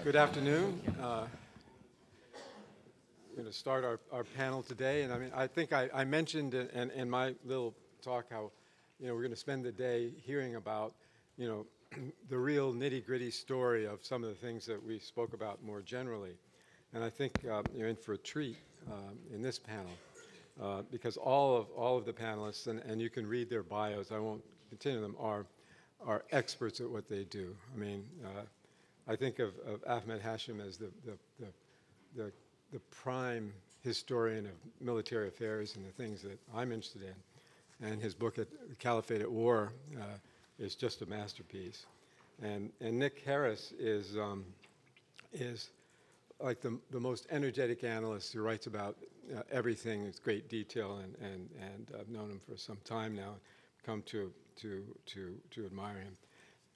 Good afternoon. We're going to start our panel today, and I think I mentioned in my little talk how, we're going to spend the day hearing about, the real nitty-gritty story of some of the things that we spoke about more generally. And I think you're in for a treat in this panel because all of the panelists, and you can read their bios, I won't continue them, are experts at what they do. I think of Ahmed Hashim as the prime historian of military affairs and the things that I'm interested in. And his book, The Caliphate at War, is just a masterpiece. And Nick Heras is like the most energetic analyst who writes about everything in great detail, and I've known him for some time now, come to admire him.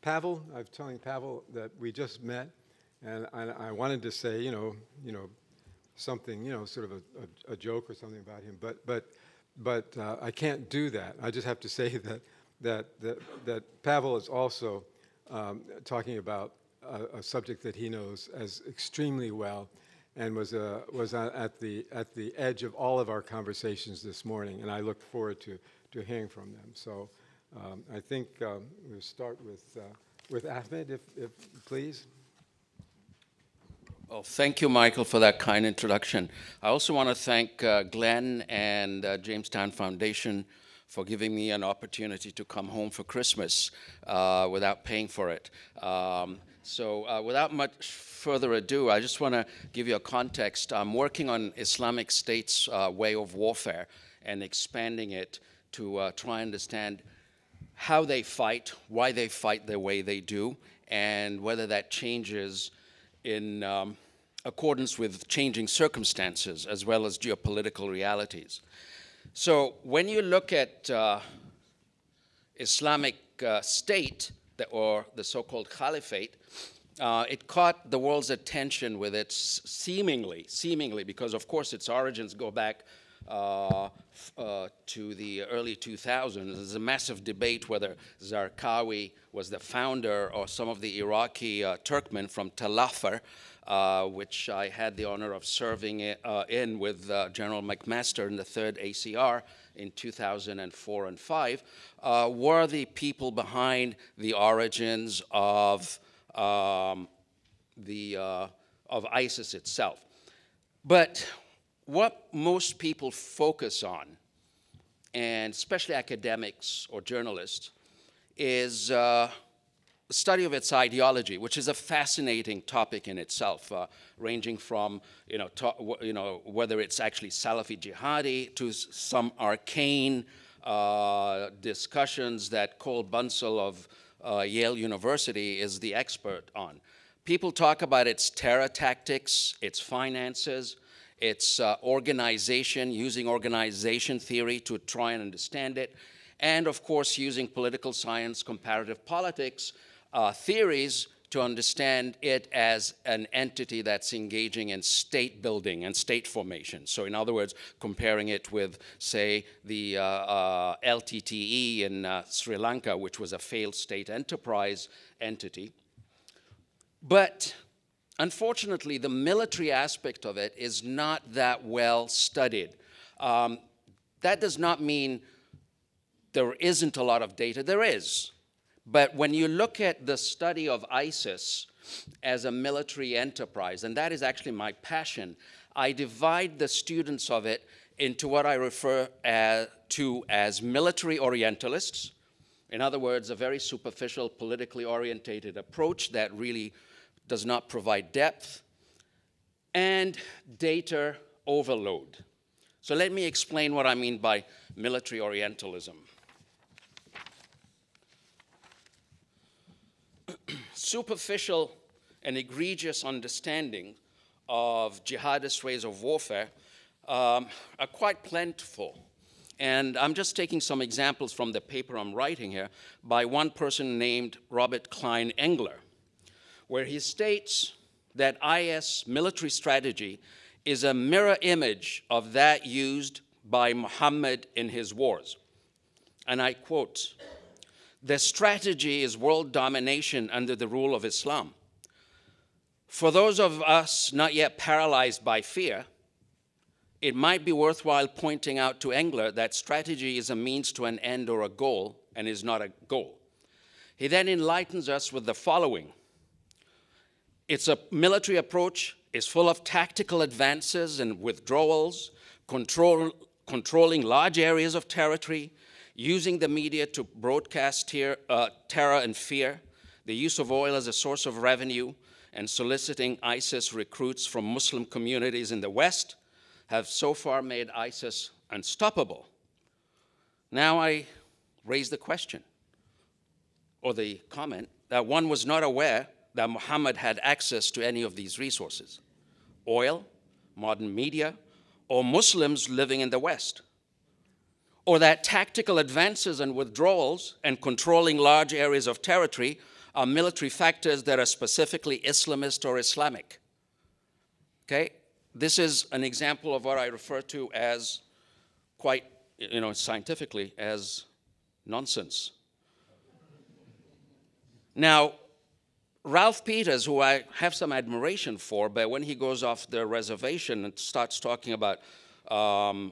Pavel, I was telling Pavel that we just met, and I wanted to say, something, sort of a joke or something about him, but I can't do that. I just have to say that Pavel is also talking about a subject that he knows as extremely well, and was at the edge of all of our conversations this morning, and I look forward to hearing from them. So I think we'll start with Ahmed, if please. Well, thank you, Michael, for that kind introduction. I also want to thank Glenn and Jamestown Foundation for giving me an opportunity to come home for Christmas without paying for it. So without much further ado, I just want to give you a context. I'm working on Islamic State's way of warfare and expanding it to try and understand how they fight, why they fight the way they do, and whether that changes in accordance with changing circumstances as well as geopolitical realities. So when you look at Islamic State, or the so-called Caliphate, it caught the world's attention with its seemingly, because of course its origins go back to the early 2000s. There's a massive debate whether Zarqawi was the founder or some of the Iraqi Turkmen from Tel Afar, which I had the honor of serving in with General McMaster in the 3rd ACR in 2004 and 5, were the people behind the origins of ISIS itself. But what most people focus on, and especially academics or journalists, is the study of its ideology, which is a fascinating topic in itself, ranging from whether it's actually Salafi jihadi to some arcane discussions that Cole Bunsell of Yale University is the expert on. People talk about its terror tactics, its finances, its organization, using organization theory to try and understand it, and of course using political science, comparative politics theories to understand it as an entity that's engaging in state building and state formation. So in other words, comparing it with, say, the LTTE in Sri Lanka, which was a failed state enterprise entity. But unfortunately, the military aspect of it is not that well studied. That does not mean there isn't a lot of data. There is. But when you look at the study of ISIS as a military enterprise, and that is actually my passion, I divide the students of it into what I refer to as military Orientalists. In other words, a very superficial, politically orientated approach that really does not provide depth, and data overload. So let me explain what I mean by military Orientalism. Superficial and egregious understanding of jihadist ways of warfare are quite plentiful. And I'm just taking some examples from the paper I'm writing here by one person named Robert Klein Engler, where he states that IS military strategy is a mirror image of that used by Muhammad in his wars. And I quote, "The strategy is world domination under the rule of Islam. For those of us not yet paralyzed by fear, it might be worthwhile pointing out to Engler that strategy is a means to an end or a goal and is not a goal. He then enlightens us with the following. It's a military approach is full of tactical advances and withdrawals, controlling large areas of territory, using the media to broadcast terror and fear, the use of oil as a source of revenue, and soliciting ISIS recruits from Muslim communities in the West have so far made ISIS unstoppable. Now I raise the question, or the comment, that one was not aware that Muhammad had access to any of these resources: oil, modern media, or Muslims living in the West, or that tactical advances and withdrawals and controlling large areas of territory are military factors that are specifically Islamist or Islamic. Okay? This is an example of what I refer to as quite, scientifically, as nonsense. Now, Ralph Peters, who I have some admiration for, but when he goes off the reservation and starts talking about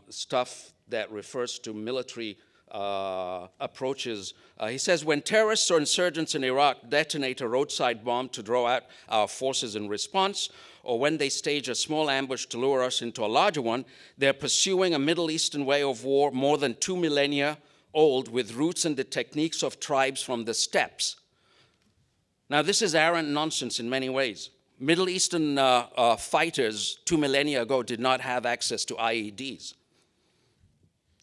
stuff that refers to military approaches, he says, when terrorists or insurgents in Iraq detonate a roadside bomb to draw out our forces in response, or when they stage a small ambush to lure us into a larger one, they're pursuing a Middle Eastern way of war more than 2 millennia old, with roots in the techniques of tribes from the steppes. Now, this is arrant nonsense in many ways. Middle Eastern fighters 2 millennia ago did not have access to IEDs.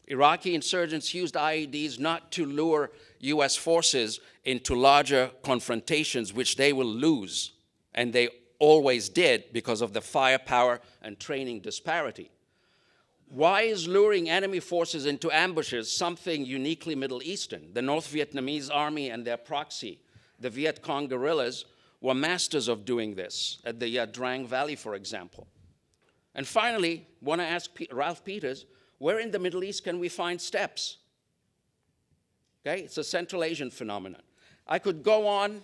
Iraqi insurgents used IEDs not to lure US forces into larger confrontations, which they will lose, and they always did because of the firepower and training disparity. Why is luring enemy forces into ambushes something uniquely Middle Eastern? The North Vietnamese army and their proxy, the Viet Cong guerrillas, were masters of doing this at the Drang Valley, for example. And finally, I want to ask Ralph Peters, where in the Middle East can we find steppes? Okay, it's a Central Asian phenomenon. I could go on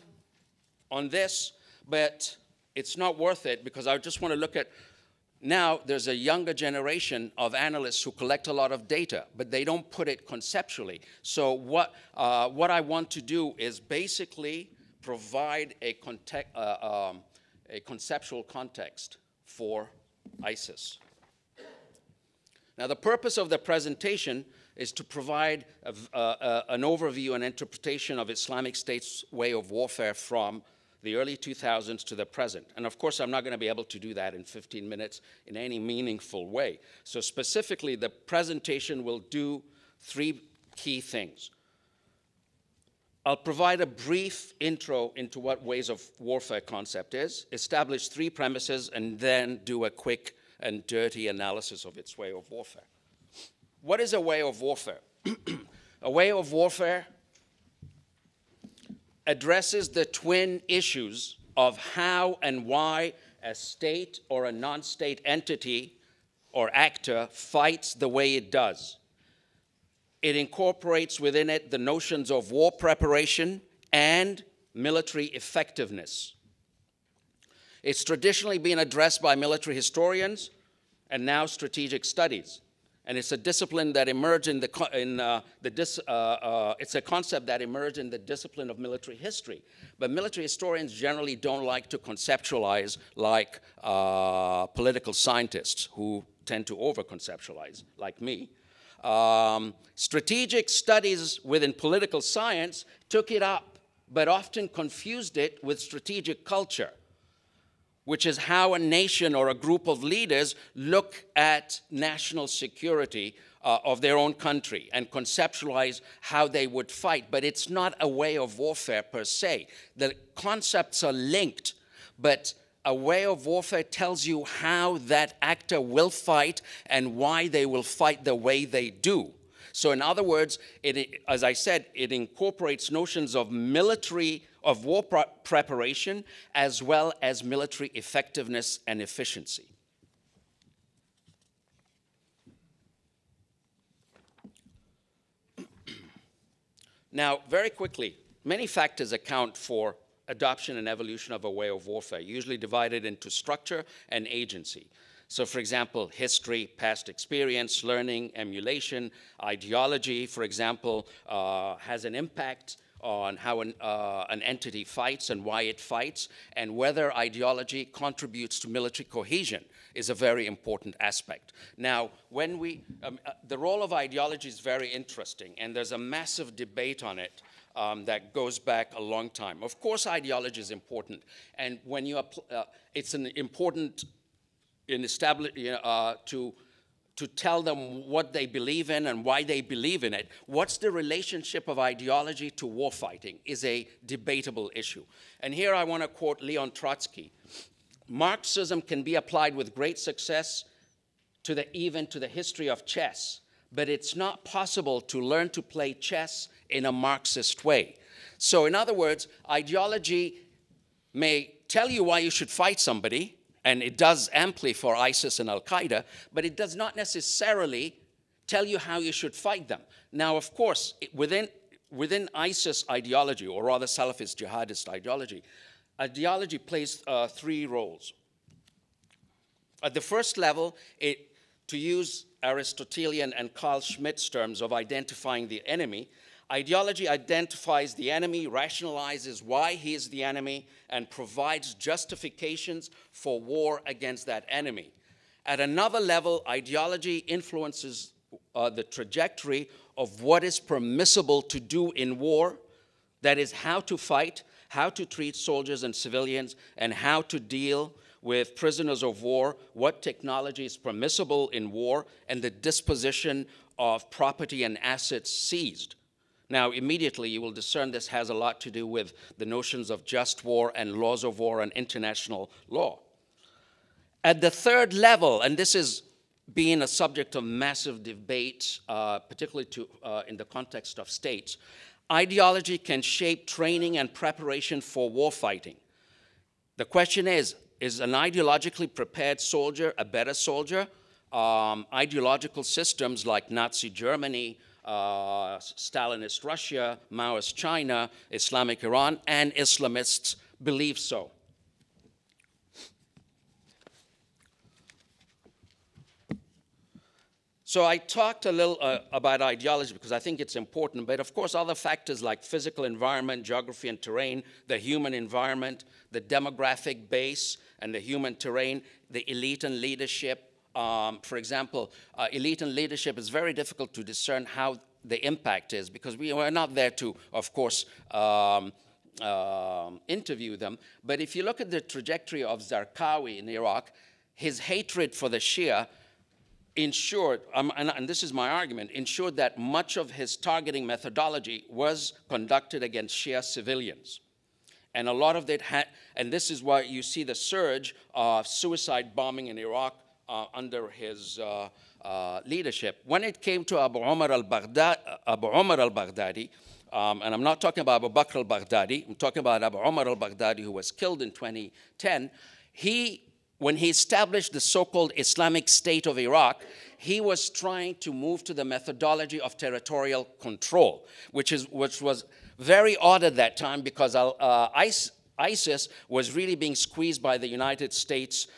this, but it's not worth it because I just want to look at, now there's a younger generation of analysts who collect a lot of data, but they don't put it conceptually. So what I want to do is basically provide a conceptual context for ISIS. Now, the purpose of the presentation is to provide an overview and interpretation of Islamic State's way of warfare from the early 2000s to the present. And of course, I'm not going to be able to do that in 15 minutes in any meaningful way. So specifically, the presentation will do 3 key things. I'll provide a brief intro into what ways of warfare concept is, establish 3 premises, and then do a quick and dirty analysis of its way of warfare. What is a way of warfare? A way of warfare addresses the twin issues of how and why a state or a non-state entity or actor fights the way it does. It incorporates within it the notions of war preparation and military effectiveness. It's traditionally been addressed by military historians and now strategic studies. And it's a discipline that emerged it's a concept that emerged in the discipline of military history. But military historians generally don't like to conceptualize like political scientists who tend to over-conceptualize, like me. Strategic studies within political science took it up, but often confused it with strategic culture, which is how a nation or a group of leaders look at national security of their own country and conceptualize how they would fight. But it's not a way of warfare per se. The concepts are linked, but a way of warfare tells you how that actor will fight and why they will fight the way they do. So in other words, as I said, it incorporates notions of war preparation as well as military effectiveness and efficiency. Now, very quickly, many factors account for adoption and evolution of a way of warfare, usually divided into structure and agency. So for example, history, past experience, learning, emulation, ideology, for example, has an impact on how an entity fights and why it fights, and whether ideology contributes to military cohesion is a very important aspect. Now, when we, the role of ideology is very interesting, and there's a massive debate on it that goes back a long time. Of course, ideology is important, and when you it's an important in to tell them what they believe in and why they believe in it. What's the relationship of ideology to warfighting is a debatable issue. And here I want to quote Leon Trotsky. Marxism can be applied with great success even to the history of chess, but it's not possible to learn to play chess in a Marxist way. So in other words, ideology may tell you why you should fight somebody, and it does amply for ISIS and Al-Qaeda, but it does not necessarily tell you how you should fight them. Now, of course, within ISIS ideology, or rather Salafist jihadist ideology plays three roles. At the first level, to use Aristotelian and Carl Schmitt's terms of identifying the enemy, ideology identifies the enemy, rationalizes why he is the enemy, and provides justifications for war against that enemy. At another level, ideology influences the trajectory of what is permissible to do in war, that is, how to fight, how to treat soldiers and civilians, and how to deal with prisoners of war, what technology is permissible in war, and the disposition of property and assets seized. Now, immediately, you will discern this has a lot to do with the notions of just war and laws of war and international law. At the third level, and this is being a subject of massive debate, particularly in the context of states, ideology can shape training and preparation for warfighting. The question is an ideologically prepared soldier a better soldier? Ideological systems like Nazi Germany, Stalinist Russia, Maoist China, Islamic Iran, and Islamists believe so. So I talked a little about ideology because I think it's important, but of course other factors like physical environment, geography and terrain, the human environment, the demographic base and the human terrain, the elite and leadership. For example, elite and leadership is very difficult to discern how the impact is because we are not there to, of course, interview them. But if you look at the trajectory of Zarqawi in Iraq, his hatred for the Shia ensured, and this is my argument, ensured that much of his targeting methodology was conducted against Shia civilians. And a lot of it had, and this is why you see the surge of suicide bombing in Iraq under his leadership. When it came to Abu Umar al-Baghdadi, and I'm not talking about Abu Bakr al-Baghdadi, I'm talking about Abu Umar al-Baghdadi, who was killed in 2010, when he established the so-called Islamic State of Iraq, he was trying to move to the methodology of territorial control, which was very odd at that time because ISIS was really being squeezed by the United States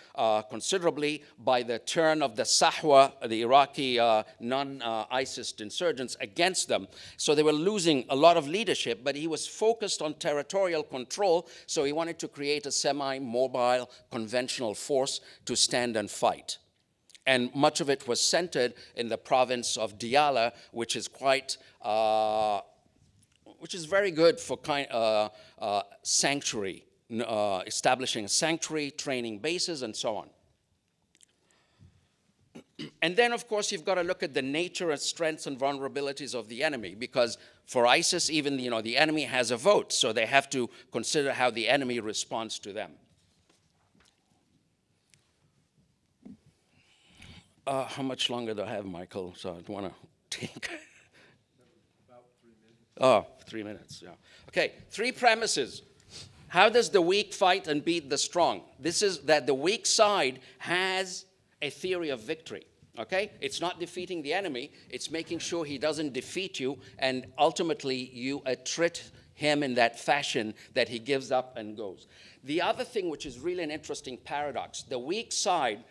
considerably by the turn of the Sahwa, the Iraqi non-ISIS insurgents against them. So they were losing a lot of leadership, but he was focused on territorial control, so he wanted to create a semi-mobile conventional force to stand and fight. And much of it was centered in the province of Diyala, which is quite which is very good for sanctuary, establishing a sanctuary, training bases, and so on. And then, of course, you've got to look at the nature and strengths and vulnerabilities of the enemy, because for ISIS, even the enemy has a vote, so they have to consider how the enemy responds to them. How much longer do I have, Michael? So I don't want to take... Oh, 3 minutes, yeah. Okay, 3 premises. How does the weak fight and beat the strong? This is that the weak side has a theory of victory, okay? It's not defeating the enemy, it's making sure he doesn't defeat you, and ultimately you attrit him in that fashion that he gives up and goes. The other thing, which is really an interesting paradox, the weak side,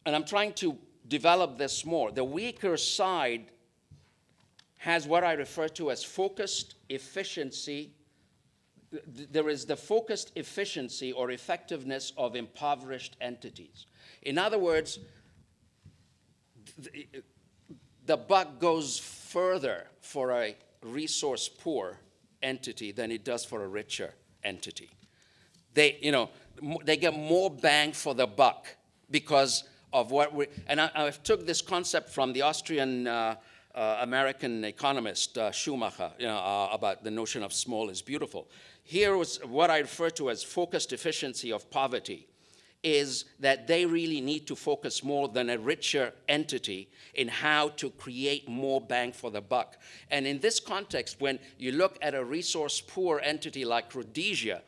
and I'm trying to develop this more, the weaker side has what I refer to as focused efficiency. There is the focused efficiency or effectiveness of impoverished entities. In other words, the buck goes further for a resource-poor entity than it does for a richer entity. They get more bang for the buck because of what we, and I took this concept from the Austrian American economist Schumacher, about the notion of small is beautiful. Here was what I refer to as focused efficiency of poverty, is that they really need to focus more than a richer entity in how to create more bang for the buck. And in this context, when you look at a resource-poor entity like Rhodesia,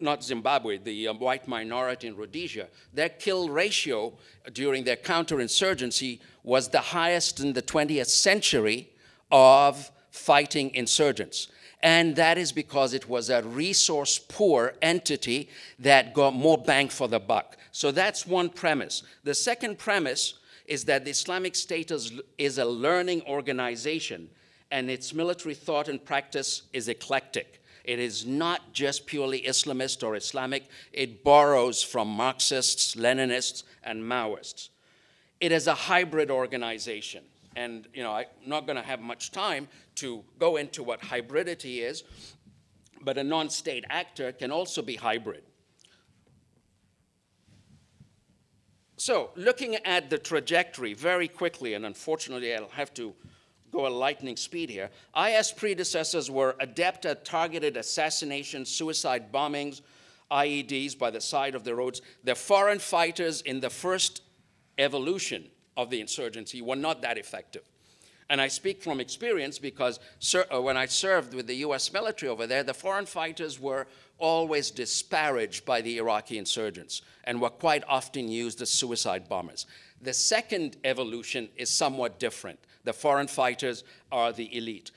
not Zimbabwe, the white minority in Rhodesia, their kill ratio during their counterinsurgency was the highest in the 20th century of fighting insurgents. And that is because it was a resource-poor entity that got more bang for the buck. So that's one premise. The second premise is that the Islamic State is a learning organization, and its military thought and practice is eclectic. It is not just purely Islamist or Islamic. It borrows from Marxists, Leninists, and Maoists. It is a hybrid organization. And I'm not going to have much time to go into what hybridity is, but a non-state actor can also be hybrid. So looking at the trajectory very quickly, and unfortunately I'll have to go at lightning speed here, IS predecessors were adept at targeted assassinations, suicide bombings, IEDs by the side of the roads. The foreign fighters in the first evolution of the insurgency were not that effective. And I speak from experience because when I served with the US military over there, the foreign fighters were always disparaged by the Iraqi insurgents and were quite often used as suicide bombers. The second evolution is somewhat different. The foreign fighters are the elite.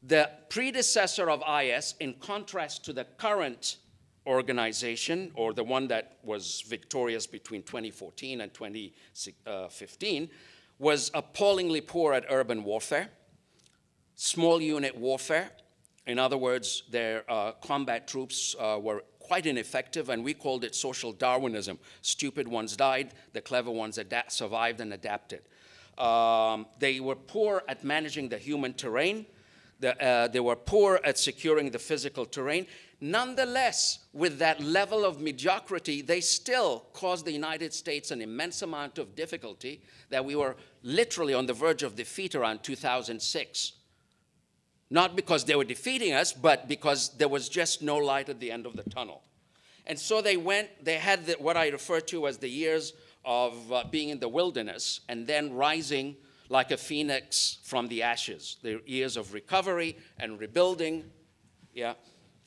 The predecessor of IS, in contrast to the current organization, or the one that was victorious between 2014 and 2015, was appallingly poor at urban warfare, small unit warfare. In other words, their combat troops were quite ineffective, and we called it social Darwinism. Stupid ones died, the clever ones survived and adapted. They were poor at managing the human terrain. They were poor at securing the physical terrain. Nonetheless, with that level of mediocrity, they still caused the United States an immense amount of difficulty that we were literally on the verge of defeat around 2006. Not because they were defeating us, but because there was just no light at the end of the tunnel. And so they had what I refer to as the years of being in the wilderness and then rising like a phoenix from the ashes. The years of recovery and rebuilding,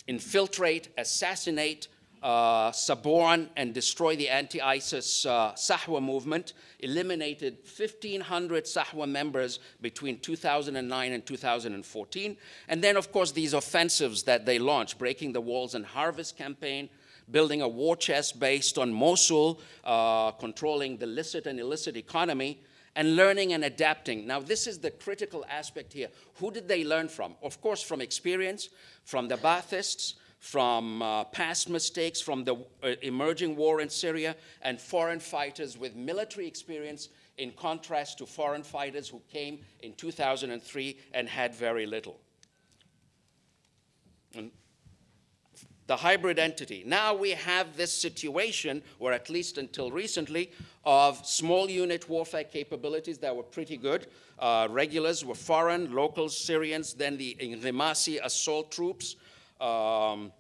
infiltrate, assassinate, suborn, and destroy the anti-ISIS Sahwa movement, eliminated 1,500 Sahwa members between 2009 and 2014. And then, of course, these offensives that they launched, Breaking the Walls and Harvest campaign, building a war chest based on Mosul, controlling the licit and illicit economy, and learning and adapting. Now, this is the critical aspect here. Who did they learn from? Of course, from experience, from the Baathists, from past mistakes, from the emerging war in Syria, and foreign fighters with military experience, in contrast to foreign fighters who came in 2003 and had very little. And the hybrid entity. Now we have this situation, or at least until recently, of small unit warfare capabilities that were pretty good. Regulars were foreign, locals, Syrians, then the Rimasi assault troops. And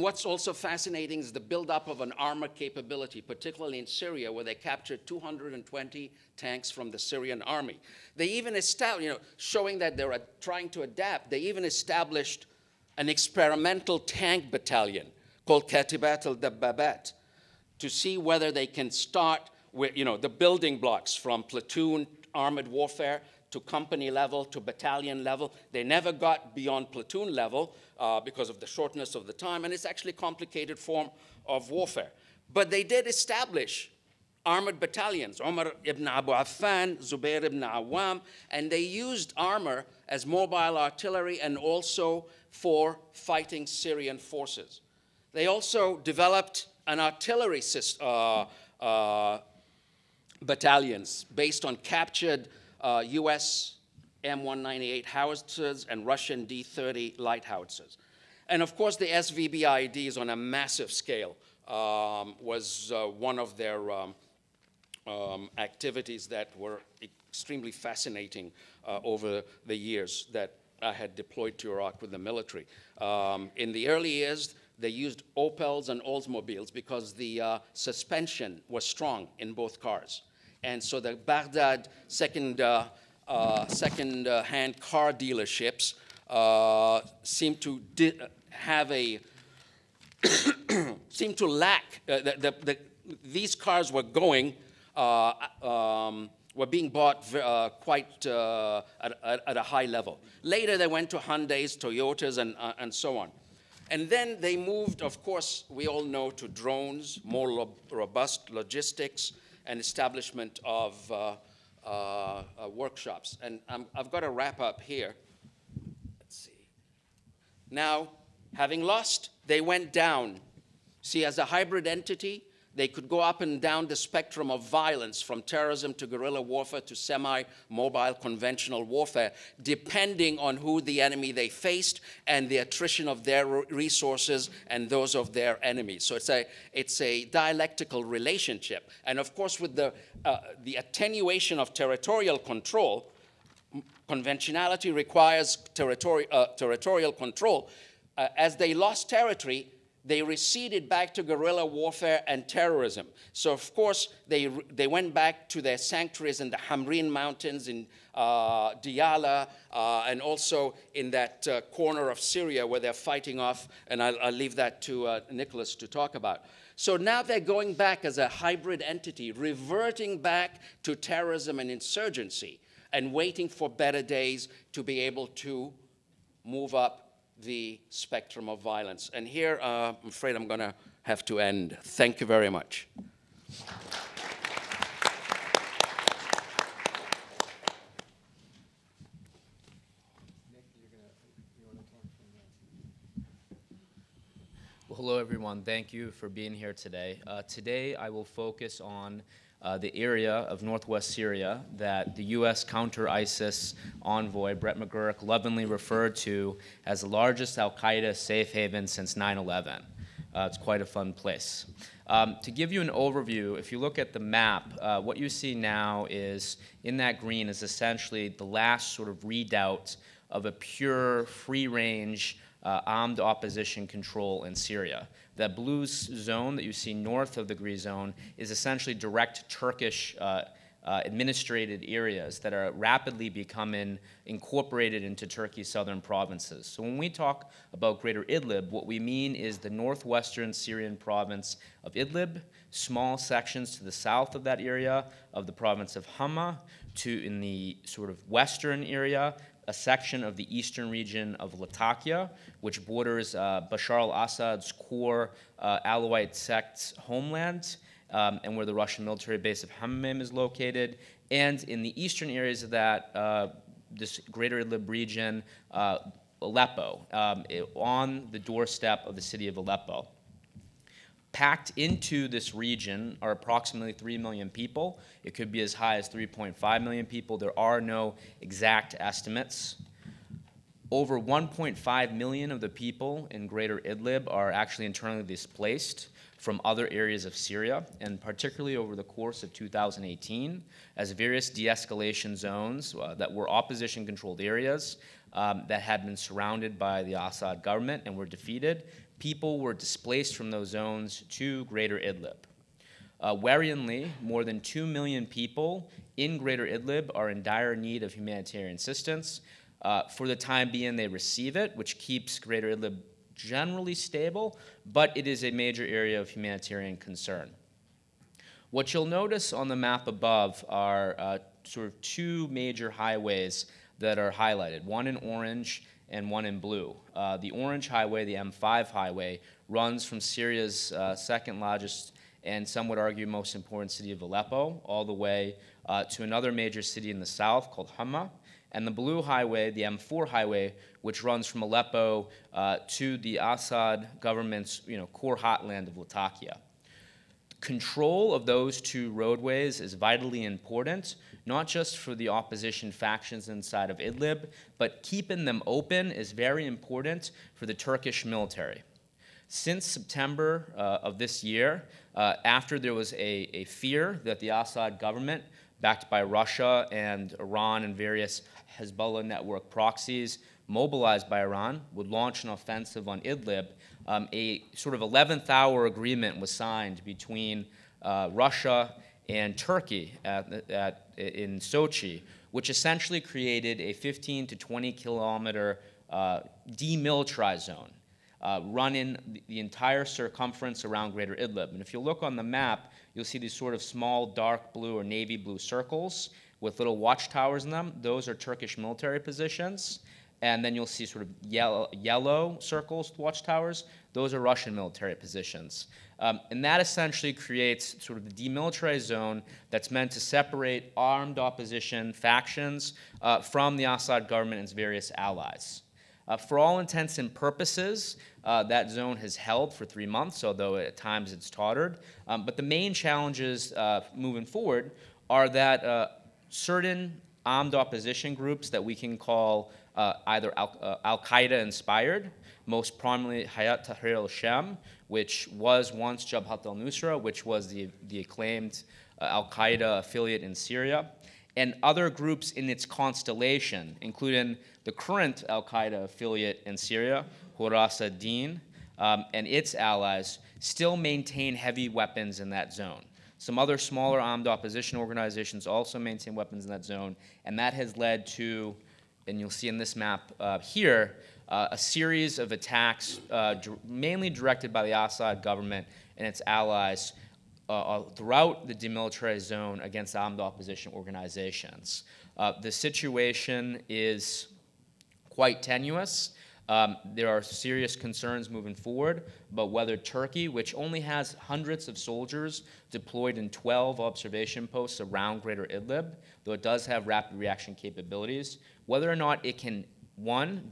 what's also fascinating is the buildup of an armor capability, particularly in Syria, where they captured 220 tanks from the Syrian army. They even established, showing that they were trying to adapt, they even established an experimental tank battalion called Katibat al-Dabbabat to see whether they can start with, the building blocks from platoon armored warfare to company level, to battalion level. They never got beyond platoon level because of the shortness of the time, and it's actually a complicated form of warfare. But they did establish armored battalions, Umar ibn Abu Affan, Zubair ibn Awam, and they used armor as mobile artillery and also for fighting Syrian forces. They also developed an artillery battalions based on captured US M198 howitzers and Russian D30 light howitzers. And of course, the SVBIDs on a massive scale was one of their activities that were extremely fascinating over the years that I had deployed to Iraq with the military. In the early years, they used Opels and Oldsmobiles because the suspension was strong in both cars. And so the Baghdad second-hand car dealerships seem to have a seem to lack. These cars were going were being bought quite at a high level. Later, they went to Hyundais, Toyotas, and so on. And then they moved, of course, we all know, to drones, more robust logistics, and establishment of workshops. And I've got to wrap up here. Let's see. Now, having lost, they went down. See, as a hybrid entity, they could go up and down the spectrum of violence, from terrorism to guerrilla warfare to semi-mobile conventional warfare, depending on who the enemy they faced and the attrition of their resources and those of their enemies. So it's a dialectical relationship. And of course, with the attenuation of territorial control, conventionality requires territorial control. As they lost territory, they receded back to guerrilla warfare and terrorism. So, of course, they went back to their sanctuaries in the Hamrin Mountains, in Diyala, and also in that corner of Syria where they're fighting off, and I'll leave that to Nicholas to talk about. So now they're going back as a hybrid entity, reverting back to terrorism and insurgency, and waiting for better days to be able to move up the spectrum of violence. And here, I'm afraid I'm going to have to end. Thank you very much. Well, hello, everyone. Thank you for being here today. Today, I will focus on the area of northwest Syria that the U.S. counter-ISIS envoy, Brett McGurk, lovingly referred to as the largest al-Qaeda safe haven since 9/11. It's quite a fun place. To give you an overview, if you look at the map, what you see now is, in that green, is essentially the last sort of redoubt of a pure, free-range, armed opposition control in Syria. That blue zone that you see north of the green zone is essentially direct Turkish administrated areas that are rapidly becoming incorporated into Turkey's southern provinces. So when we talk about Greater Idlib, what we mean is the northwestern Syrian province of Idlib, small sections to the south of that area of the province of Hama, to in the sort of western area, a section of the eastern region of Latakia, which borders Bashar al-Assad's core Alawite sect's homeland, and where the Russian military base of Hamam is located, and in the eastern areas of that, this Greater Alip region, Aleppo, on the doorstep of the city of Aleppo. Packed into this region are approximately 3 million people. It could be as high as 3.5 million people. There are no exact estimates. Over 1.5 million of the people in Greater Idlib are actually internally displaced from other areas of Syria, and particularly over the course of 2018, as various de-escalation zones that were opposition-controlled areas that had been surrounded by the Assad government and were defeated, people were displaced from those zones to Greater Idlib. Worryingly, more than 2 million people in Greater Idlib are in dire need of humanitarian assistance. For the time being, they receive it, which keeps Greater Idlib generally stable, but it is a major area of humanitarian concern. What you'll notice on the map above are sort of two major highways that are highlighted, one in orange and one in blue. The orange highway, the M5 highway, runs from Syria's second largest and some would argue most important city of Aleppo all the way to another major city in the south called Hama. And the blue highway, the M4 highway, which runs from Aleppo to the Assad government's core hotland of Latakia. Control of those two roadways is vitally important, not just for the opposition factions inside of Idlib, but keeping them open is very important for the Turkish military. Since September of this year, after there was a fear that the Assad government, backed by Russia and Iran and various Hezbollah network proxies mobilized by Iran, would launch an offensive on Idlib, a sort of 11th hour agreement was signed between Russia and Turkey in Sochi, which essentially created a 15 to 20 kilometer demilitarized zone running the entire circumference around Greater Idlib. And if you look on the map, you'll see these sort of small dark blue or navy blue circles with little watchtowers in them. Those are Turkish military positions. And then you'll see sort of yellow circles with watchtowers. Those are Russian military positions. And that essentially creates sort of the demilitarized zone that's meant to separate armed opposition factions from the Assad government and its various allies. For all intents and purposes, that zone has held for 3 months, although at times it's tottered. But the main challenges moving forward are that certain armed opposition groups that we can call either al-Qaeda inspired, most prominently Hayat Tahrir al-Sham, which was once Jabhat al-Nusra, which was the acclaimed al-Qaeda affiliate in Syria, and other groups in its constellation, including the current al-Qaeda affiliate in Syria, Heras and its allies, still maintain heavy weapons in that zone. Some other smaller armed opposition organizations also maintain weapons in that zone, and that has led to, and you'll see in this map here, a series of attacks mainly directed by the Assad government and its allies throughout the demilitarized zone against armed opposition organizations. The situation is quite tenuous. There are serious concerns moving forward about whether Turkey, which only has hundreds of soldiers deployed in 12 observation posts around Greater Idlib, though it does have rapid reaction capabilities, whether or not it can, one,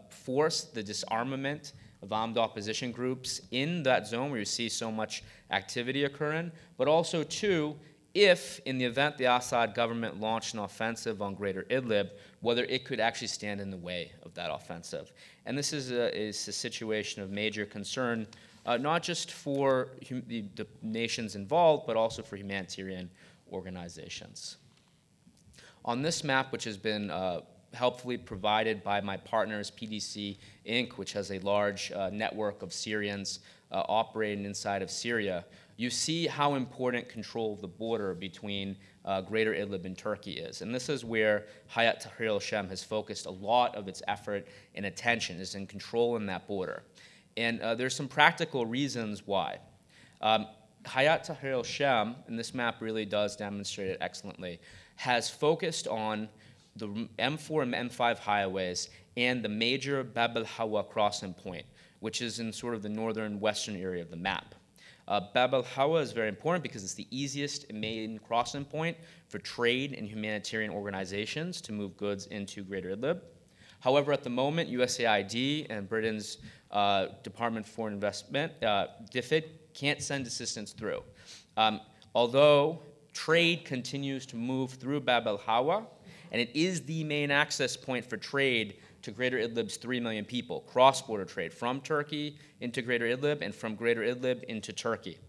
force the disarmament of armed opposition groups in that zone where you see so much activity occurring, but also, two, if, in the event the Assad government launched an offensive on Greater Idlib, whether it could actually stand in the way of that offensive. And this is a situation of major concern, not just for the nations involved, but also for humanitarian organizations. On this map, which has been helpfully provided by my partners, PDC Inc., which has a large network of Syrians operating inside of Syria, you see how important control of the border between Greater Idlib and Turkey is. And this is where Hayat Tahrir al-Sham has focused a lot of its effort and attention, is in controlling that border. And there's some practical reasons why. Hayat Tahrir al-Sham, and this map really does demonstrate it excellently, has focused on the M4 and M5 highways and the major Bab alHawa crossing point, which is in sort of the northern western area of the map. Bab alHawa is very important because it's the easiest main crossing point for trade and humanitarian organizations to move goods into Greater Idlib. However, at the moment, USAID and Britain's Department of Foreign Investment, DFID, can't send assistance through. Although trade continues to move through Bab alHawa, and it is the main access point for trade to Greater Idlib's 3 million people, cross-border trade from Turkey into Greater Idlib and from Greater Idlib into Turkey.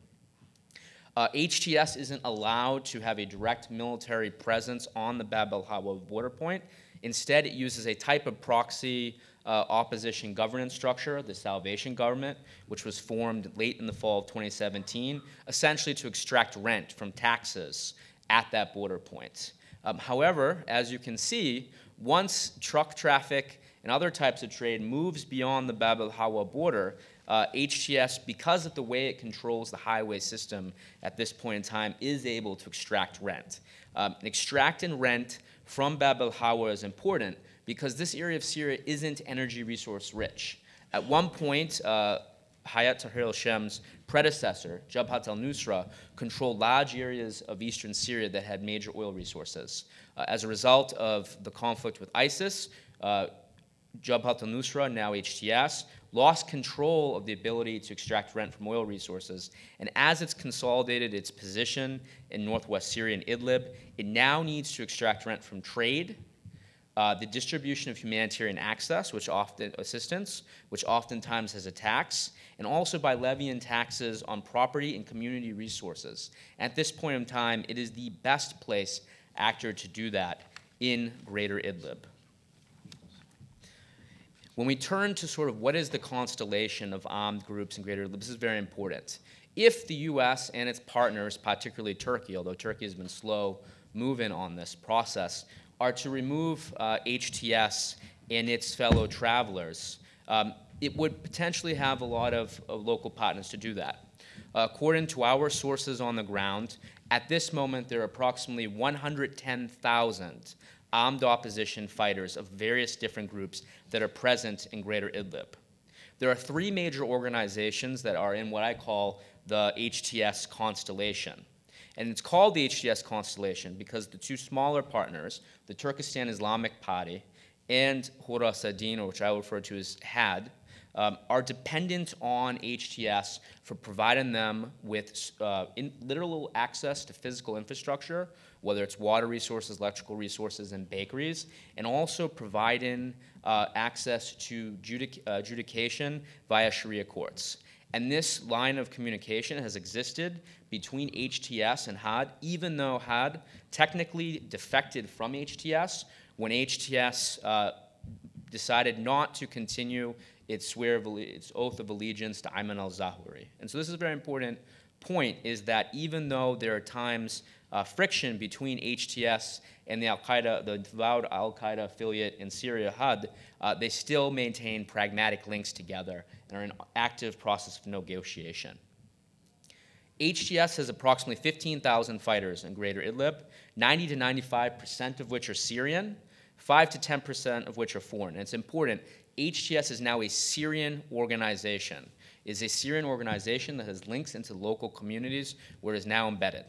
HTS isn't allowed to have a direct military presence on the Bab alHawa border point. Instead, it uses a type of proxy opposition governance structure, the Salvation Government, which was formed late in the fall of 2017, essentially to extract rent from taxes at that border point. However, as you can see, once truck traffic and other types of trade moves beyond the Bab al-Hawa border, HTS, because of the way it controls the highway system at this point in time, is able to extract rent. Extracting rent from Bab al-Hawa is important because this area of Syria isn't energy resource rich. At one point, Hayat Tahrir al-Sham's predecessor, Jabhat al-Nusra, controlled large areas of eastern Syria that had major oil resources. As a result of the conflict with ISIS, Jabhat al-Nusra, now HTS, lost control of the ability to extract rent from oil resources. And as it's consolidated its position in northwest Syria and Idlib, it now needs to extract rent from trade, the distribution of humanitarian access, assistance, which oftentimes has a tax, and also by levying taxes on property and community resources. At this point in time, it is the best place actor to do that in Greater Idlib. When we turn to sort of what is the constellation of armed groups in Greater Idlib, this is very important. If the US and its partners, particularly Turkey, although Turkey has been slow moving on this process, are to remove HTS and its fellow travelers, it would potentially have a lot of local partners to do that. According to our sources on the ground, at this moment there are approximately 110,000 armed opposition fighters of various different groups that are present in Greater Idlib. There are three major organizations that are in what I call the HTS constellation. And it's called the HTS constellation because the two smaller partners, the Turkestan Islamic Party and Heras, or which I refer to as HAD, are dependent on HTS for providing them with literal access to physical infrastructure, whether it's water resources, electrical resources, and bakeries, and also providing access to adjudication via Sharia courts. And this line of communication has existed between HTS and HAD, even though HAD technically defected from HTS when HTS decided not to continue its oath of allegiance to Ayman al-Zawahiri. And so this is a very important point, is that even though there are times friction between HTS and the Al-Qaeda, the avowed Al-Qaeda affiliate in Syria, HAD, they still maintain pragmatic links together and are in active process of negotiation. HTS has approximately 15,000 fighters in Greater Idlib, 90 to 95% of which are Syrian, 5 to 10% of which are foreign. And it's important, HTS is now a Syrian organization. It is a Syrian organization that has links into local communities where it is now embedded.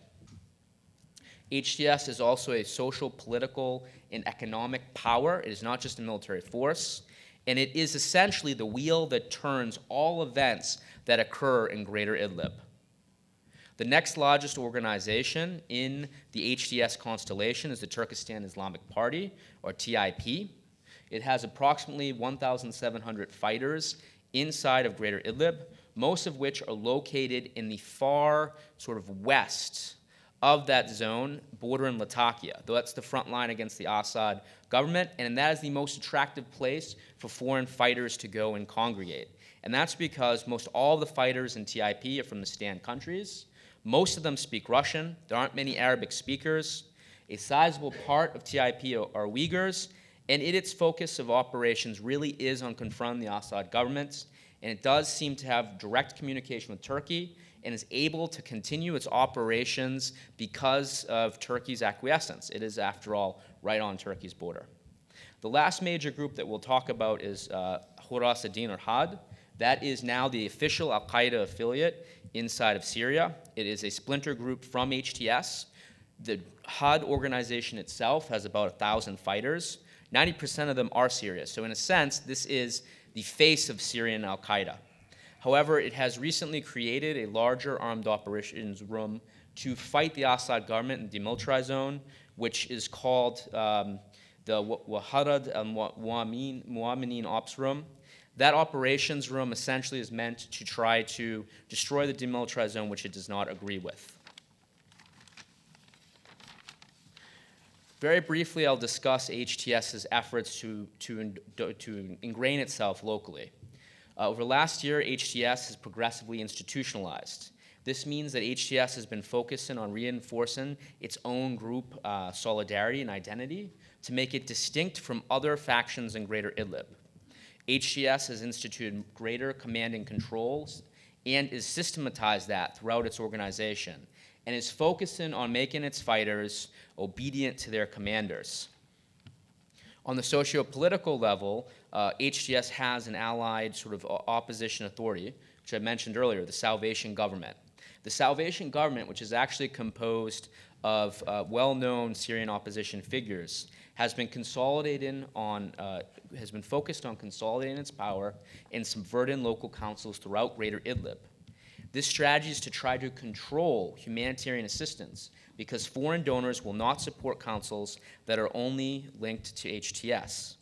HTS is also a social, political, and economic power. It is not just a military force. And it is essentially the wheel that turns all events that occur in Greater Idlib. The next largest organization in the HTS constellation is the Turkestan Islamic Party, or TIP. It has approximately 1,700 fighters inside of Greater Idlib, most of which are located in the far sort of west of that zone, bordering Latakia, though that's the front line against the Assad government, and that is the most attractive place for foreign fighters to go and congregate. And that's because most all the fighters in TIP are from the Stan countries. Most of them speak Russian. There aren't many Arabic speakers. A sizable part of TIP are Uyghurs, and its focus of operations really is on confronting the Assad government, and it does seem to have direct communication with Turkey and is able to continue its operations because of Turkey's acquiescence. It is, after all, right on Turkey's border. The last major group that we'll talk about is Heras or HAD. That is now the official al-Qaeda affiliate inside of Syria. It is a splinter group from HTS. The HAD organization itself has about 1,000 fighters. 90% of them are Syria. So in a sense, this is the face of Syrian al-Qaeda. However, it has recently created a larger armed operations room to fight the Assad government in the demilitarized zone, which is called the Waharad al-Mu'aminin Ops Room. That operations room essentially is meant to try to destroy the demilitarized zone, which it does not agree with. Very briefly, I'll discuss HTS's efforts to ingrain itself locally. Over last year, HTS has progressively institutionalized. This means that HTS has been focusing on reinforcing its own group solidarity and identity to make it distinct from other factions in Greater Idlib. HTS has instituted greater command and controls and is systematized that throughout its organization and is focusing on making its fighters obedient to their commanders. On the socio-political level, HTS has an allied sort of opposition authority, which I mentioned earlier, the Salvation Government. The Salvation Government, which is actually composed of well-known Syrian opposition figures, has been focused on consolidating its power and subverting local councils throughout Greater Idlib. This strategy is to try to control humanitarian assistance because foreign donors will not support councils that are only linked to HTS.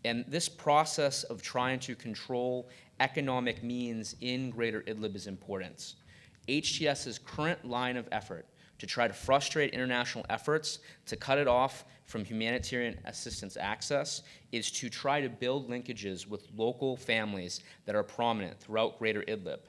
And this process of trying to control economic means in Greater Idlib is important. HTS's current line of effort to try to frustrate international efforts to cut it off from humanitarian assistance access is to try to build linkages with local families that are prominent throughout Greater Idlib.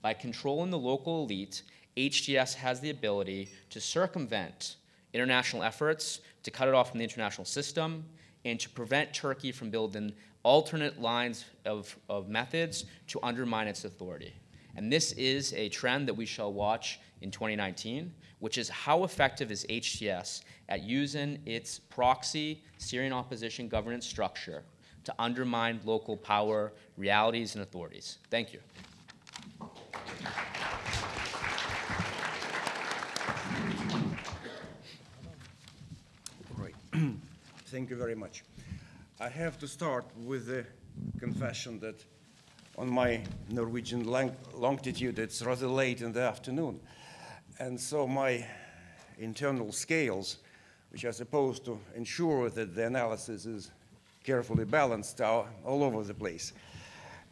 By controlling the local elite, HTS has the ability to circumvent international efforts to cut it off from the international system and to prevent Turkey from building alternate lines of methods to undermine its authority. And this is a trend that we shall watch in 2019, which is how effective is HTS at using its proxy Syrian opposition governance structure to undermine local power, realities, and authorities. Thank you. Right. Thank you very much. I have to start with the confession that on my Norwegian longitude, it's rather late in the afternoon. And so my internal scales, which are supposed to ensure that the analysis is carefully balanced, are all over the place.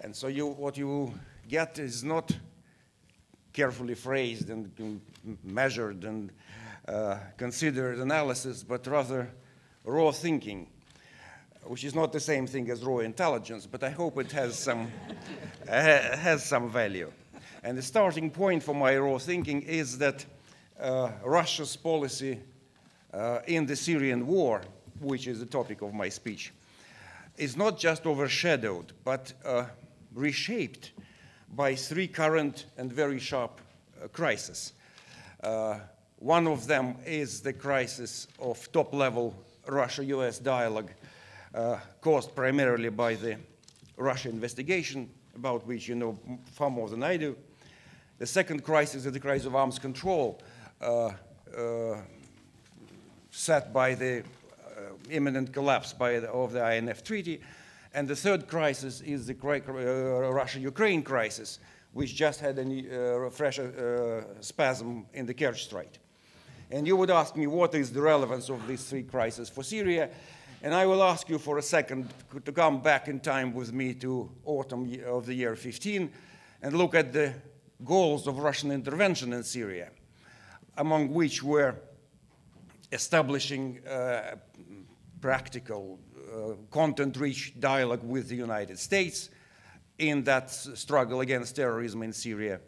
And so what you get is not carefully phrased and measured and considered analysis, but rather raw thinking, which is not the same thing as raw intelligence, but I hope it has some, value. And the starting point for my raw thinking is that Russia's policy in the Syrian war, which is the topic of my speech, is not just overshadowed, but reshaped by three current and very sharp crises. One of them is the crisis of top-level Russia-US dialogue caused primarily by the Russia investigation, about which you know far more than I do. The second crisis is the crisis of arms control, set by the imminent collapse of the INF Treaty. And the third crisis is the Russia-Ukraine crisis, which just had a fresh spasm in the Kerch Strait. And you would ask me, what is the relevance of these three crises for Syria? And I will ask you for a second to come back in time with me to autumn of the year 15 and look at the goals of Russian intervention in Syria, among which were establishing practical, content-rich dialogue with the United States in that struggle against terrorism in Syria,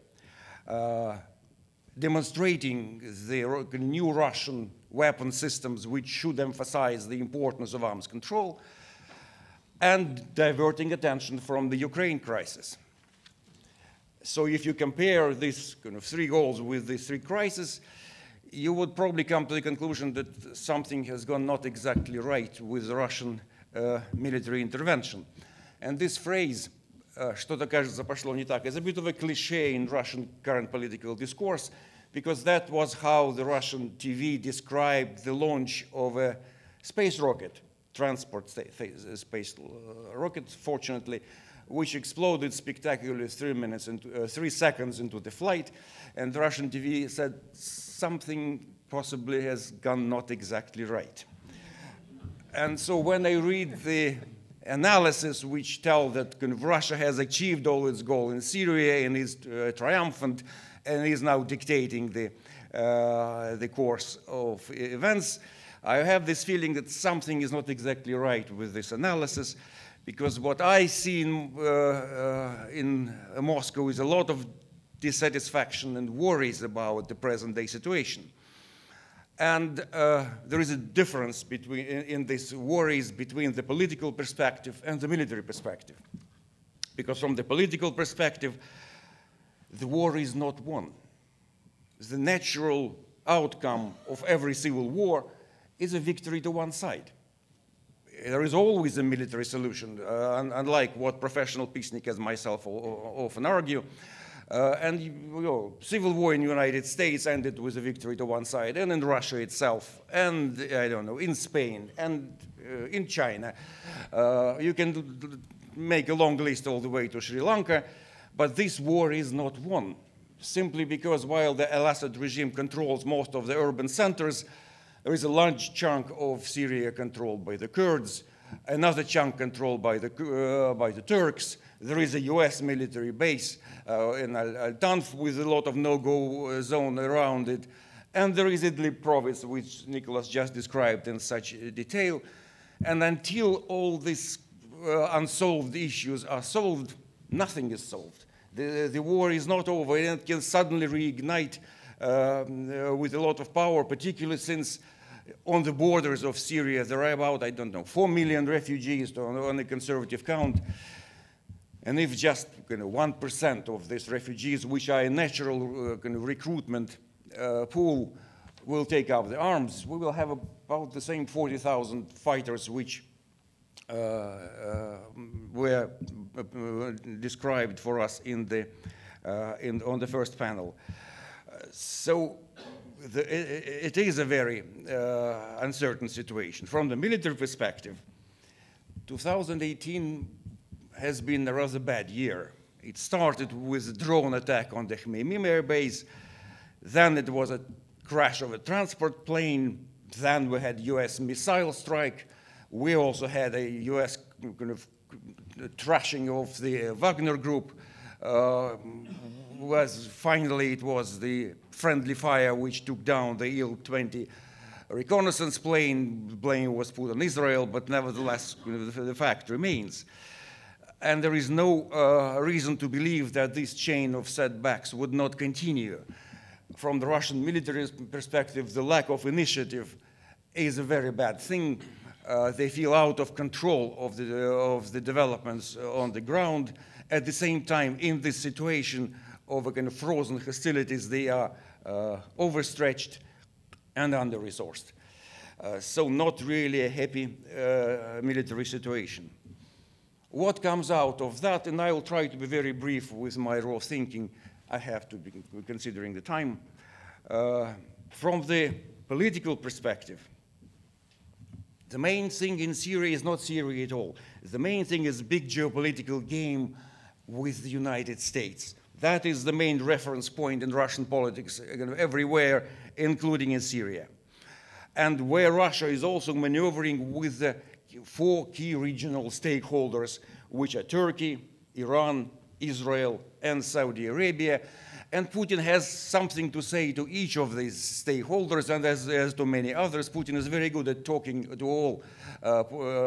demonstrating the new Russian weapon systems which should emphasize the importance of arms control, and diverting attention from the Ukraine crisis. So if you compare these kind of three goals with these three crises, you would probably come to the conclusion that something has gone not exactly right with Russian military intervention. And this phrase, что-то, кажется, пошло не так, is a bit of a cliche in Russian current political discourse, because that was how the Russian TV described the launch of a space rocket, transport space rocket, fortunately, which exploded spectacularly 3 seconds into the flight. And the Russian TV said something possibly has gone not exactly right. And so when I read the analysis which tell that kind of Russia has achieved all its goals in Syria and is triumphant and is now dictating the course of events, I have this feeling that something is not exactly right with this analysis, because what I see in Moscow is a lot of dissatisfaction and worries about the present-day situation. And there is a difference in these worries between the political perspective and the military perspective. Because from the political perspective, the war is not won. The natural outcome of every civil war is a victory to one side. There is always a military solution, unlike what professional peacemakers myself often argue. Civil war in the United States ended with a victory to one side, and in Russia itself, and I don't know, in Spain, and in China. You can make a long list all the way to Sri Lanka, but this war is not won, simply because while the al-Assad regime controls most of the urban centers, there is a large chunk of Syria controlled by the Kurds, another chunk controlled by the Turks. There is a US military base in Al-Tanf with a lot of no-go zone around it. And there is Idlib province, which Nicholas just described in such detail. And until all these unsolved issues are solved, nothing is solved. The war is not over, and it can suddenly reignite with a lot of power, particularly since on the borders of Syria there are about, I don't know, 4 million refugees on a conservative count. And if just 1% of these refugees, which are a natural recruitment pool, will take up the arms, we will have about the same 40,000 fighters which were described for us on the first panel. So it is a very uncertain situation. From the military perspective, 2018 has been a rather bad year. It started with a drone attack on the Khmeimim air base, then it was a crash of a transport plane, then we had US missile strike, we also had a US trashing of the Wagner group. Finally it was the friendly fire which took down the Il-20 reconnaissance plane. The blame was put on Israel, but nevertheless the fact remains. And there is no reason to believe that this chain of setbacks would not continue. From the Russian military perspective, the lack of initiative is a very bad thing. They feel out of control of the developments on the ground. At the same time, in this situation of a kind of frozen hostilities, they are overstretched and under-resourced. So not really a happy military situation. What comes out of that, and I will try to be very brief with my raw thinking, I have to be considering the time. From the political perspective, the main thing in Syria is not Syria at all. The main thing is a big geopolitical game with the United States. That is the main reference point in Russian politics everywhere, including in Syria. And where Russia is also maneuvering with the 4 key regional stakeholders, which are Turkey, Iran, Israel, and Saudi Arabia. And Putin has something to say to each of these stakeholders, and as to many others, Putin is very good at talking to all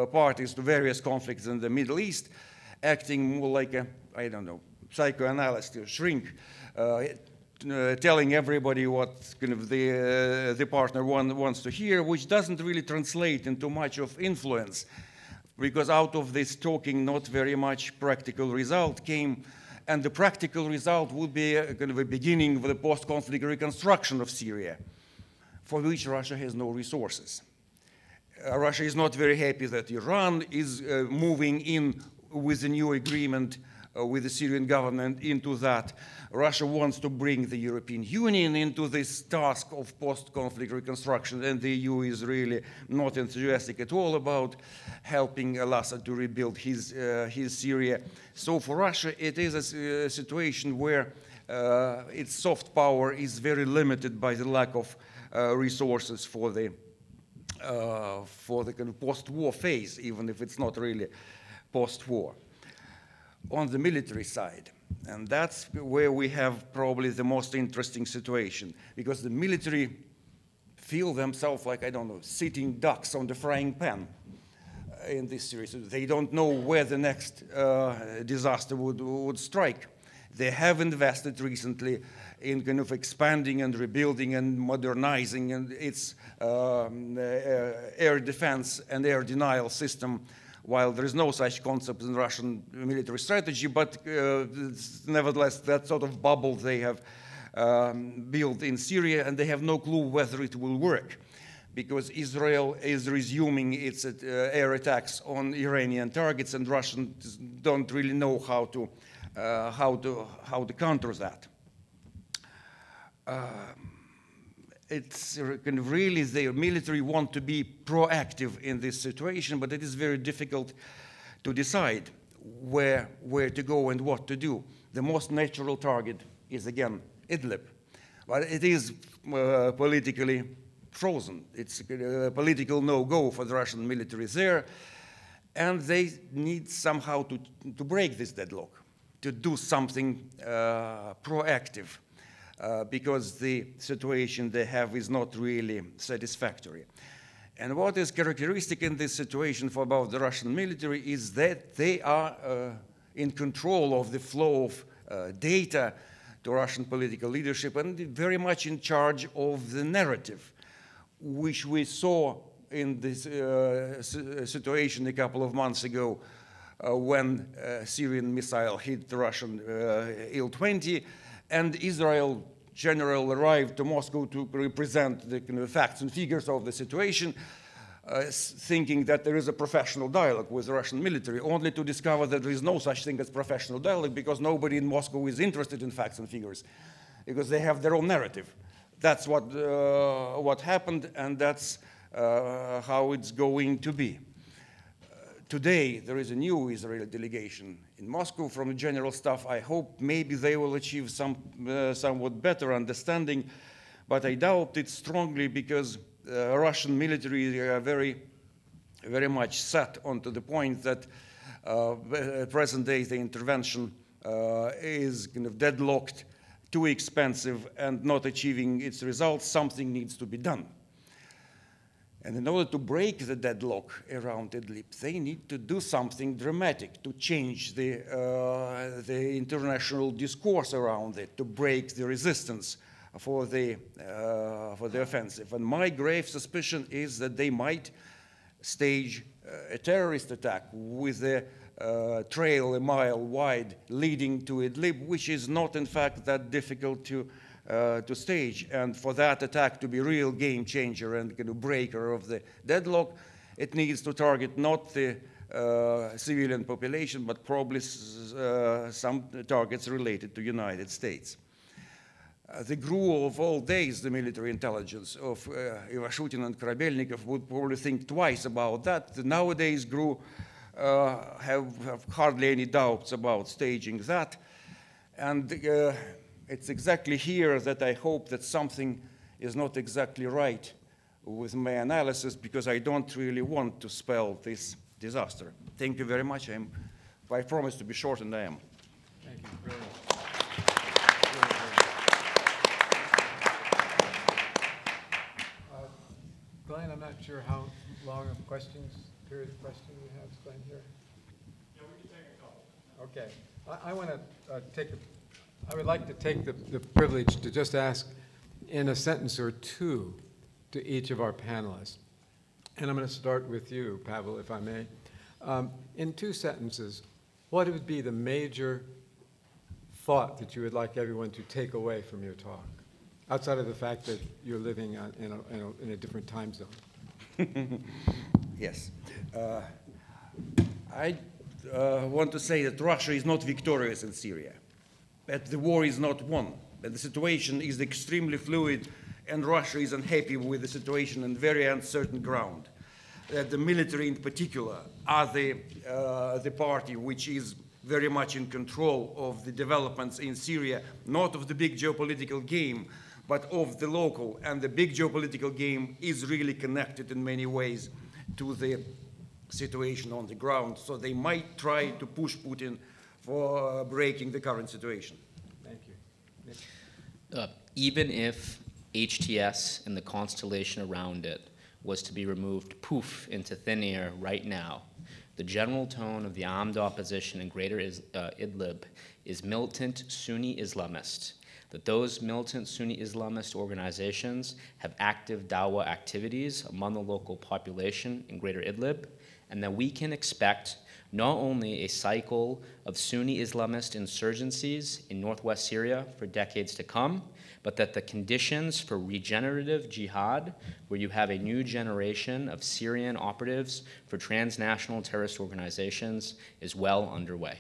parties to various conflicts in the Middle East, acting more like a, I don't know, psychoanalyst, a shrink, telling everybody what kind of the partner wants to hear, which doesn't really translate into much of influence, because out of this talking, not very much practical result came, and the practical result would be a kind of a beginning of the post-conflict reconstruction of Syria, for which Russia has no resources. Russia is not very happy that Iran is moving in with a new agreement with the Syrian government into that. Russia wants to bring the European Union into this task of post-conflict reconstruction, and the EU is really not enthusiastic at all about helping al-Assad to rebuild his Syria. So for Russia, it is a situation where its soft power is very limited by the lack of resources for the kind of post-war phase, even if it's not really post-war. On the military side, and that's where we have probably the most interesting situation, because the military feel themselves like, I don't know, sitting ducks on the frying pan in this series. They don't know where the next disaster would strike. They have invested recently in kind of expanding and rebuilding and modernizing and its air defense and air denial system, while there is no such concept in Russian military strategy, but nevertheless, that sort of bubble they have built in Syria, and they have no clue whether it will work, because Israel is resuming its air attacks on Iranian targets, and Russians don't really know how to counter that. It's kind of really their military want to be proactive in this situation, but it is very difficult to decide where to go and what to do. The most natural target is, again, Idlib. But it is politically frozen. It's a political no-go for the Russian military there, and they need somehow to break this deadlock, to do something proactive. Because the situation they have is not really satisfactory. And what is characteristic in this situation for about the Russian military is that they are in control of the flow of data to Russian political leadership and very much in charge of the narrative, which we saw in this situation a couple of months ago when Syrian missile hit the Russian Il-20. And Israel general arrived to Moscow to represent the facts and figures of the situation, thinking that there is a professional dialogue with the Russian military, only to discover that there is no such thing as professional dialogue because nobody in Moscow is interested in facts and figures, because they have their own narrative. That's what happened, and that's how it's going to be. Today, there is a new Israeli delegation in Moscow from the General Staff. I hope maybe they will achieve somewhat better understanding, but I doubt it strongly because Russian military are very much set onto the point that present day the intervention is kind of deadlocked, too expensive, and not achieving its results. Something needs to be done. And in order to break the deadlock around Idlib, they need to do something dramatic to change the international discourse around it, to break the resistance for the offensive. And my grave suspicion is that they might stage a terrorist attack with a trail a mile wide leading to Idlib, which is not, in fact, that difficult to stage. And for that attack to be a real game changer and kind of breaker of the deadlock, it needs to target not the civilian population, but probably some targets related to United States. The GRU of all days, the military intelligence of Ivashutin and Korabelnikov, would probably think twice about that. The nowadays GRU have hardly any doubts about staging that. And it's exactly here that I hope that something is not exactly right with my analysis, because I don't really want to spell this disaster. Thank you very much. I promise to be short, and I am. Thank you. Brilliant. Glenn, I'm not sure how long of period of question we have. Glenn here. Yeah, we can take a couple. Okay. I would like to take the privilege to just ask in a sentence or two to each of our panelists. And I'm going to start with you, Pavel, if I may. In 2 sentences, what would be the major thought that you would like everyone to take away from your talk, outside of the fact that you're living in a different time zone? Yes. I want to say that Russia is not victorious in Syria, that the war is not won, that the situation is extremely fluid, and Russia is unhappy with the situation on very uncertain ground. That the military in particular are the party which is very much in control of the developments in Syria, not of the big geopolitical game, but of the local. And the big geopolitical game is really connected in many ways to the situation on the ground. So they might try to push Putin for breaking the current situation. Thank you. Even if HTS and the constellation around it was to be removed, poof, into thin air right now, the general tone of the armed opposition in Greater Idlib is militant Sunni Islamist, that those militant Sunni Islamist organizations have active dawah activities among the local population in Greater Idlib, and that we can expect not only a cycle of Sunni Islamist insurgencies in northwest Syria for decades to come, but that the conditions for regenerative jihad, where you have a new generation of Syrian operatives for transnational terrorist organizations, is well underway.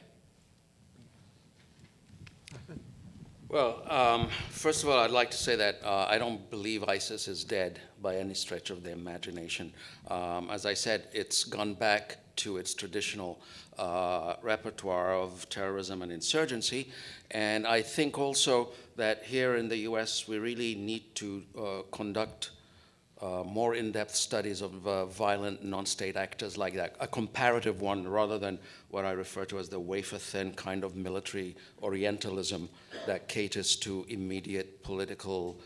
Well, first of all, I'd like to say that I don't believe ISIS is dead by any stretch of the imagination. As I said, it's gone back to its traditional repertoire of terrorism and insurgency. And I think also that here in the US, we really need to conduct more in-depth studies of violent non-state actors like that, a comparative one rather than what I refer to as the wafer-thin kind of military Orientalism that caters to immediate political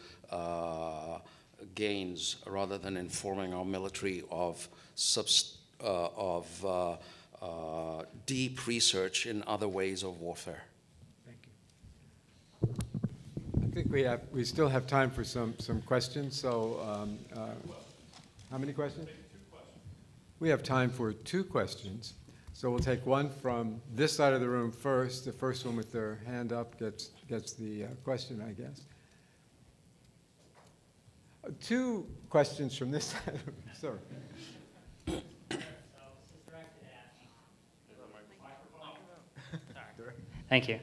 gains rather than informing our military of deep research in other ways of warfare. Thank you. I think we still have time for some questions. So, how many questions? We have time for 2 questions. So we'll take one from this side of the room first. The first one with their hand up gets the question, I guess. 2 questions from this side. Sorry. Thank you.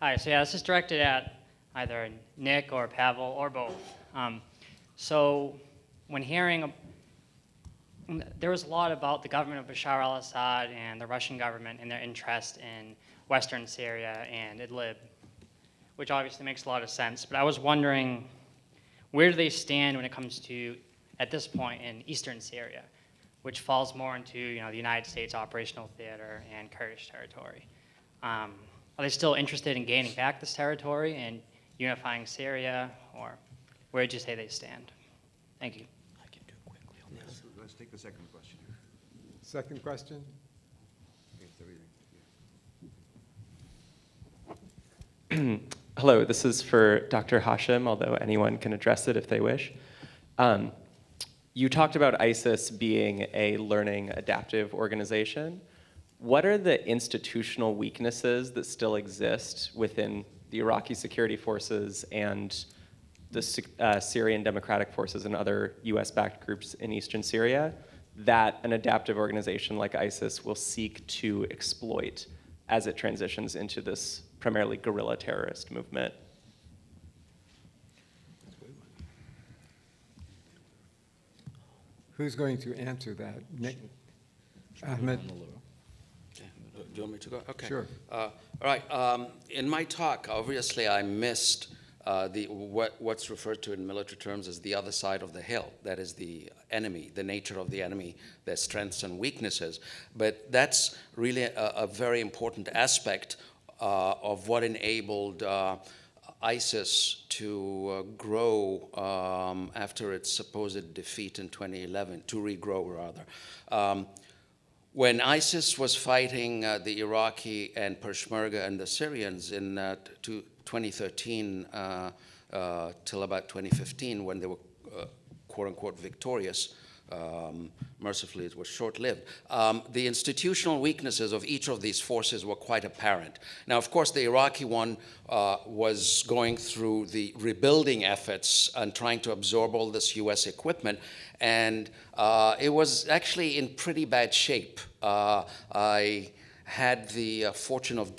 Hi, so yeah, this is directed at either Nick or Pavel or both. So when hearing, there was a lot about the government of Bashar al-Assad and the Russian government and their interest in Western Syria and Idlib, which obviously makes a lot of sense. But I was wondering, where do they stand when it comes to, at this point, in Eastern Syria, which falls more into the United States operational theater and Kurdish territory? Are they still interested in gaining back this territory and unifying Syria, or where would you say they stand? Thank you. I can do it quickly on this. Let's take the second question. Second question? Hello, this is for Dr. Hashim, although anyone can address it if they wish. You talked about ISIS being a learning adaptive organization. What are the institutional weaknesses that still exist within the Iraqi security forces and the Syrian Democratic Forces and other US-backed groups in eastern Syria that an adaptive organization like ISIS will seek to exploit as it transitions into this primarily guerrilla terrorist movement? Who's going to answer that? Nick? Ahmed? Do you want me to go? Okay. Sure. All right. In my talk, obviously, I missed what's referred to in military terms as the other side of the hill. That is the enemy, the nature of the enemy, their strengths and weaknesses. But that's really a very important aspect of what enabled ISIS to grow after its supposed defeat in 2011, to regrow rather. When ISIS was fighting the Iraqi and Peshmerga and the Syrians in 2013 till about 2015, when they were quote-unquote victorious, mercifully it was short-lived, the institutional weaknesses of each of these forces were quite apparent. Now, of course, the Iraqi one was going through the rebuilding efforts and trying to absorb all this US equipment, and it was actually in pretty bad shape. I had the fortune of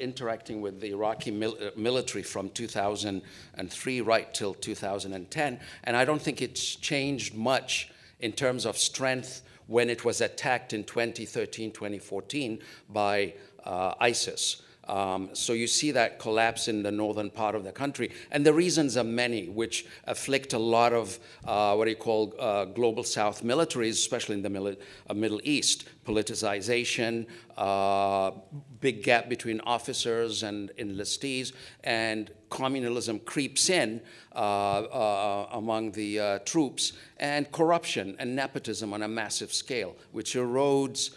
interacting with the Iraqi military from 2003 right till 2010, and I don't think it's changed much in terms of strength when it was attacked in 2013, 2014 by ISIS. So you see that collapse in the northern part of the country. And the reasons are many, which afflict a lot of what you call global South militaries, especially in the Middle East. Politicization, big gap between officers and enlistees, and communalism creeps in among the troops, and corruption and nepotism on a massive scale, which erodes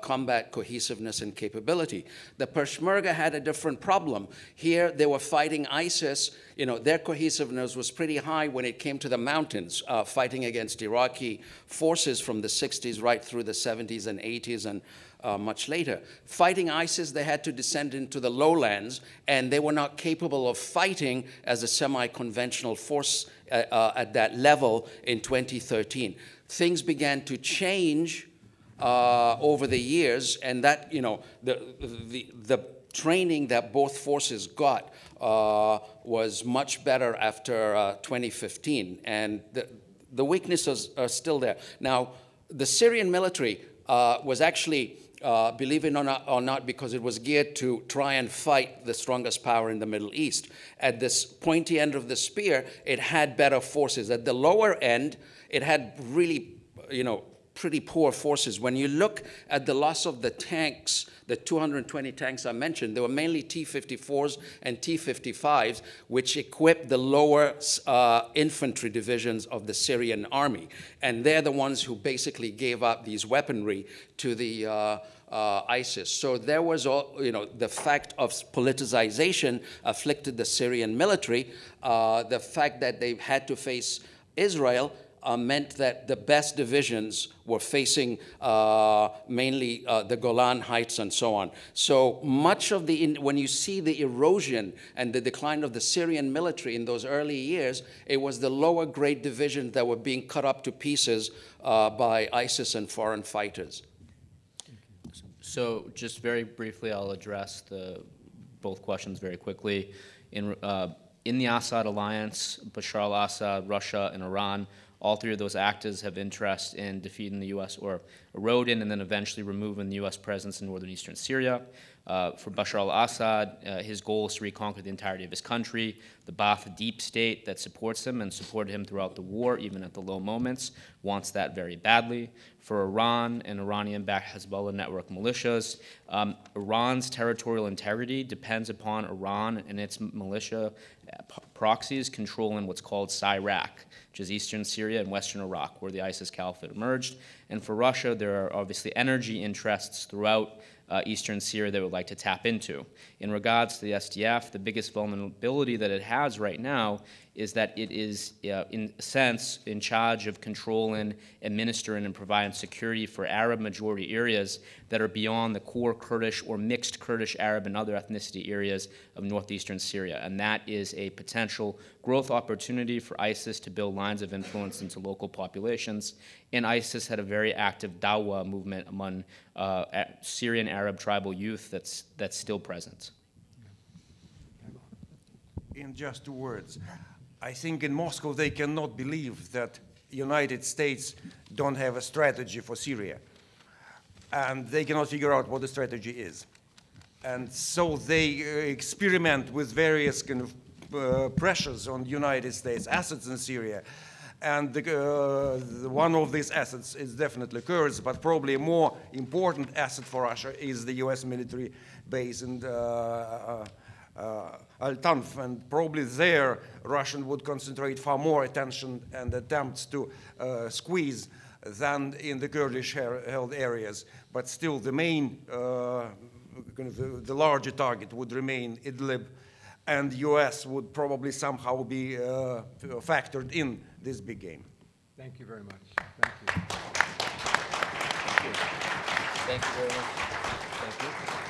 combat cohesiveness and capability. The Peshmerga had a different problem. Here they were fighting ISIS. You know, their cohesiveness was pretty high when it came to the mountains, fighting against Iraqi forces from the 60s right through the 70s and 80s and much later. Fighting ISIS, they had to descend into the lowlands, and they were not capable of fighting as a semi-conventional force at that level in 2013. Things began to change over the years, and that, you know, the training that both forces got was much better after 2015, and the weaknesses are still there. Now, the Syrian military was actually, believe it or not, because it was geared to try and fight the strongest power in the Middle East. At this pointy end of the spear, it had better forces. At the lower end, it had really, you know, pretty poor forces. When you look at the loss of the tanks, the 220 tanks I mentioned, they were mainly T-54s and T-55s, which equipped the lower infantry divisions of the Syrian army. And they're the ones who basically gave up these weaponry to the ISIS. So there was, you know, the fact of politicization afflicted the Syrian military. The fact that they had to face Israel meant that the best divisions were facing mainly the Golan Heights and so on. So much of when you see the erosion and the decline of the Syrian military in those early years, it was the lower grade divisions that were being cut up to pieces by ISIS and foreign fighters. So just very briefly, I'll address both questions very quickly. In the Assad alliance, Bashar al-Assad, Russia, and Iran, all three of those actors have interest in defeating the U.S. or eroding and then eventually removing the U.S. presence in northern eastern Syria. For Bashar al-Assad, his goal is to reconquer the entirety of his country. The Ba'ath deep state that supports him and supported him throughout the war, even at the low moments, wants that very badly. For Iran and Iranian-backed Hezbollah network militias, Iran's territorial integrity depends upon Iran and its militia proxies controlling what's called Syriac, which is eastern Syria and western Iraq, where the ISIS Caliphate emerged. And for Russia, there are obviously energy interests throughout eastern Syria they would like to tap into. In regards to the SDF, the biggest vulnerability that it has right now is that it is, in a sense, in charge of controlling, administering, and providing security for Arab-majority areas that are beyond the core Kurdish or mixed Kurdish, Arab, and other ethnicity areas of northeastern Syria. And that is a potential growth opportunity for ISIS to build lines of influence into local populations. And ISIS had a very active dawah movement among Syrian Arab tribal youth that's still present. In just 2 words, I think in Moscow they cannot believe that United States don't have a strategy for Syria. And they cannot figure out what the strategy is. And so they experiment with various kind of pressures on the United States assets in Syria. And one of these assets is definitely Kurds, but probably a more important asset for Russia is the US military base in Al-Tanf, and probably there Russia would concentrate far more attention and attempts to squeeze than in the Kurdish-held areas. But still the main, the larger target would remain Idlib, and the US would probably somehow be factored in this big game. Thank you very much. Thank you. Thank you very much. Thank you.